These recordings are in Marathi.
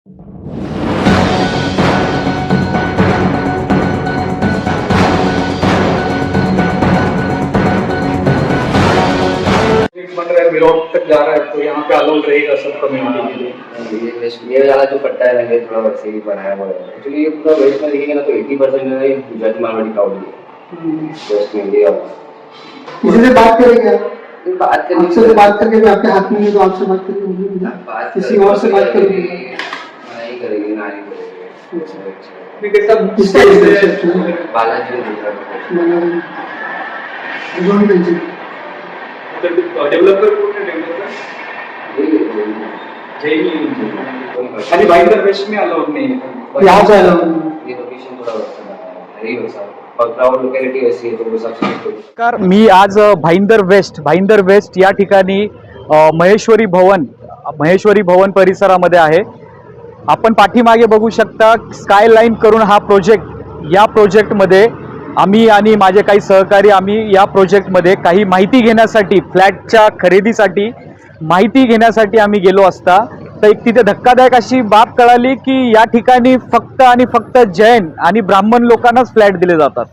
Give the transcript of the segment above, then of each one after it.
तक जा रहा है तो यहाँ पे अलाउड रहेगा सब कम्युनिटी के लिए। ये वाला जो पट्टा है ये थोड़ा वैसे ही बनाया हुआ है। एक्चुअली ये पूरा वेस्ट में देखेंगे ना तो 80% जो है गुजराती मारवाड़ी क्राउड है वेस्ट में इंडिया वाला। किसी से बात करेंगे आपसे बात करके भी आपके हाथ में नहीं तो आपसे बात करके किसी और से बात करेंगे नहीं करेंगे ना नहीं करेंगे। बालाजी डेवलपर खाली भाईंदर वेस्ट में अलाउड नहीं है। यहाँ से ये लोकेशन थोड़ा वैसा और क्राउड लोकॅलिटी अशी आहे तो सबसे नमस्कार, मी आज भाईंदर वेस्ट या ठिकाणी महेश्वरी भवन परिसरामध्ये आहे। आपण पाठीमागे बघू शकता स्कायलाइन करून हा प्रोजेक्ट, या प्रोजेक्टमध्ये आम्ही आणि माझे काही सहकारी आम्ही या प्रोजेक्टमध्ये काही माहिती घेण्यासाठी, फ्लॅटच्या खरेदीसाठी माहिती घेण्यासाठी आम्ही गेलो असता तर एक तिथे धक्कादायक अशी बाब कळाली की या ठिकाणी फक्त आणि फक्त जैन आणि ब्राह्मण लोकांनाच फ्लॅट दिले जातात।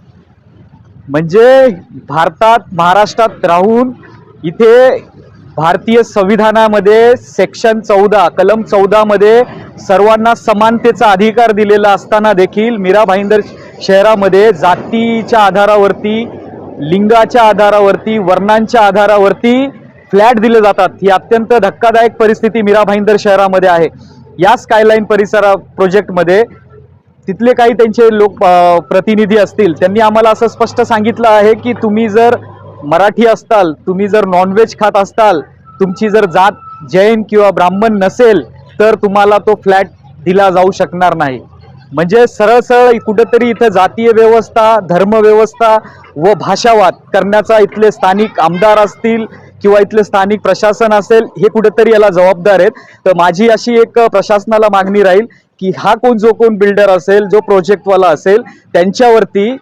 म्हणजे महाराष्ट्रात राहून इथे भारतीय संविधानामध्ये सेक्शन 14 कलम 14 मध्ये सर्वांना समानतेचा अधिकार दिलेला असताना देखील मीरा भाईंदर शहरामध्ये जातीच्या आधारावरती, लिंगाच्या आधारावरती, वर्णांच्या आधारावरती फ्लॅट दिले जातात। ही अत्यंत धक्कादायक परिस्थिती मीरा भाईंदर शहरामध्ये आहे। या स्कायलाइन प्रोजेक्टमध्ये तिथले काही त्यांचे लोक प्रतिनिधी असतील, त्यांनी आम्हाला असं स्पष्ट सांगितलं आहे की तुम्ही जर मराठी असताल, तुम्ही जर नॉनव्हेज खात असताल, तुमची जर जात जैन किंवा ब्राह्मण नसेल तर तुम्हाला तो फ्लॅट दिला जाऊ शकणार नाही। म्हणजे सरळ सरळ कुठेतरी इथं जातीय व्यवस्था, धर्म व्यवस्था व भाषावाद करण्याचा इथले स्थानिक आमदार असतील किंवा इथले स्थानिक प्रशासन असेल, हे कुठेतरी याला जबाबदार आहेत। तर माझी अशी एक प्रशासनाला मागणी राहील की हा जो कोण बिल्डर असेल, जो प्रोजेक्टवाला असेल, त्यांच्यावरती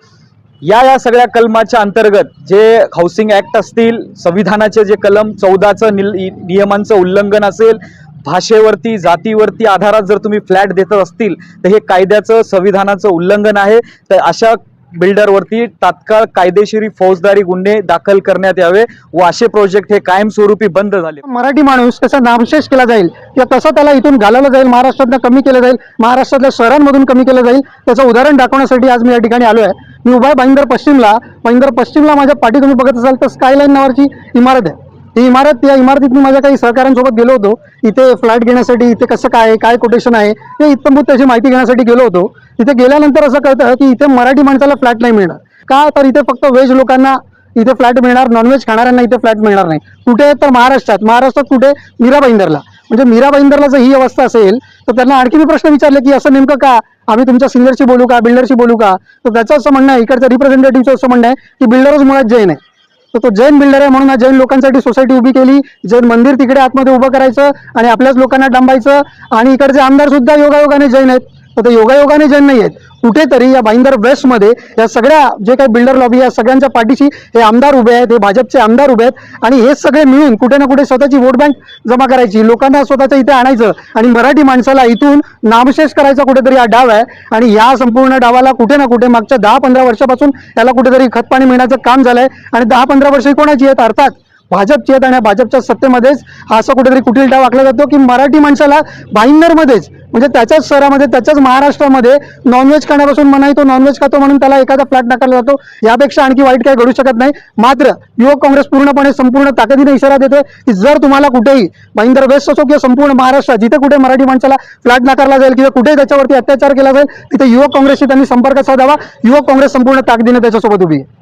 या सगळ्या कलमाच्या अंतर्गत जे हाऊसिंग ऍक्ट असतील, संविधानाचे जे कलम 14चं नियमांचं उल्लंघन असेल, भाषेवरती, जातीवरती आधारात जर तुम्ही फ्लॅट देत असतील तर हे कायद्याचं, संविधानाचं उल्लंघन आहे। तर अशा बिल्डरवरती तात्काळ कायदेशीर फौजदारी गुन्हे दाखल करण्यात यावे व असे प्रोजेक्ट हे कायमस्वरूपी बंद झाले। मराठी माणूस त्याचा नामशेष केला जाईल किंवा तसं त्याला इथून घालवलं जाईल, महाराष्ट्रातनं कमी केलं जाईल, महाराष्ट्रातल्या शहरांमधून कमी केलं जाईल, त्याचं उदाहरण दाखवण्यासाठी आज मी या ठिकाणी आलो आहे। मी उभा आहे भाईंदर पश्चिमला माझ्या पाठी तुम्ही बघत असाल तर स्कायलाइन नावाची इमारत आहे। ही इमारत, या इमारतीत मी माझ्या काही सहकाऱ्यांसोबत गेलो होतो। इथे फ्लॅट घेण्यासाठी, इथे कसं काय कोटेशन आहे हे इत्तमभूत त्याची माहिती घेण्यासाठी गेलो होतो। तिथे गेल्यानंतर असं कळतं की इथे मराठी माणसाला फ्लॅट नाही मिळणार का, तर इथे फक्त व्हेज लोकांना इथे फ्लॅट मिळणार, नॉनव्हेज खाणाऱ्यांना इथे फ्लॅट मिळणार नाही। कुठे तर महाराष्ट्रात कुठे मीरा भाईंदरला। म्हणजे मीरा भाईंदरला जर ही अवस्था असेल तर त्यांना आणखी मी प्रश्न विचारले की असं नेमकं का, आम्ही तुमच्या सिनियरशी बोलू का, बिल्डरशी बोलू का, तर त्याचं असं म्हणणं आहे, इकडच्या रिप्रेझेंटेटिव्हचं असं म्हणणं आहे की बिल्डरच मुळात जैन आहे। तर तो जैन बिल्डर आहे म्हणून हा जैन लोकांसाठी सोसायटी उभी केली, जैन मंदिर तिकडे आतमध्ये उभं करायचं आणि आपल्याच लोकांना डांबायचं। आणि इकडचे आमदार सुद्धा योगायोगाने जैन आहेत, तर ते योगायोगाने जैन नाही आहेत। कुठेतरी या भाईंदर वेस्टमध्ये या सगळ्या जे काही बिल्डर लॉबी या सगळ्यांच्या पाठीशी हे आमदार उभे आहेत, हे भाजपचे आमदार उभे आहेत आणि हे सगळे मिळून कुठे ना कुठे स्वतःची वोट बँक जमा करायची, लोकांना स्वतःच्या इथे आणायचं आणि मराठी माणसाला इथून नामशेष करायचा कुठेतरी हा डाव आहे। आणि या संपूर्ण डावाला कुठे ना कुठे मागच्या 10-15 वर्षापासून याला कुठेतरी खतपाणी मिळण्याचं काम झालंय आणि 10-15 वर्ष कोणाची आहेत, अर्थात भाजपची आहेत। आणि भाजपच्या सत्तेमध्येच हा असं कुठेतरी कुटील डाव आखला जातो की मराठी माणसाला भाईंदरमध्येच, म्हणजे त्याच्याच शहरामध्ये, त्याच्याच महाराष्ट्रामध्ये नॉनव्हेज खाण्यापासून मनाई, तो नॉनव्हेज खातो म्हणून त्याला एखादा फ्लॅट नाकारला जातो। यापेक्षा आणखी वाईट काही घडू शकत नाही। मात्र युवक काँग्रेस पूर्णपणे संपूर्ण ताकदीने इशारा देतोय की जर तुम्हाला कुठेही भाईंदर वेस्ट असो किंवा संपूर्ण महाराष्ट्रात जिथे कुठे मराठी माणसाला फ्लॅट नाकारला जाईल किंवा कुठे त्याच्यावरती अत्याचार केला जाईल, तिथे युवक काँग्रेसशी त्यांनी संपर्क साधावा। युवक काँग्रेस संपूर्ण ताकदीने त्याच्यासोबत उभी आहे।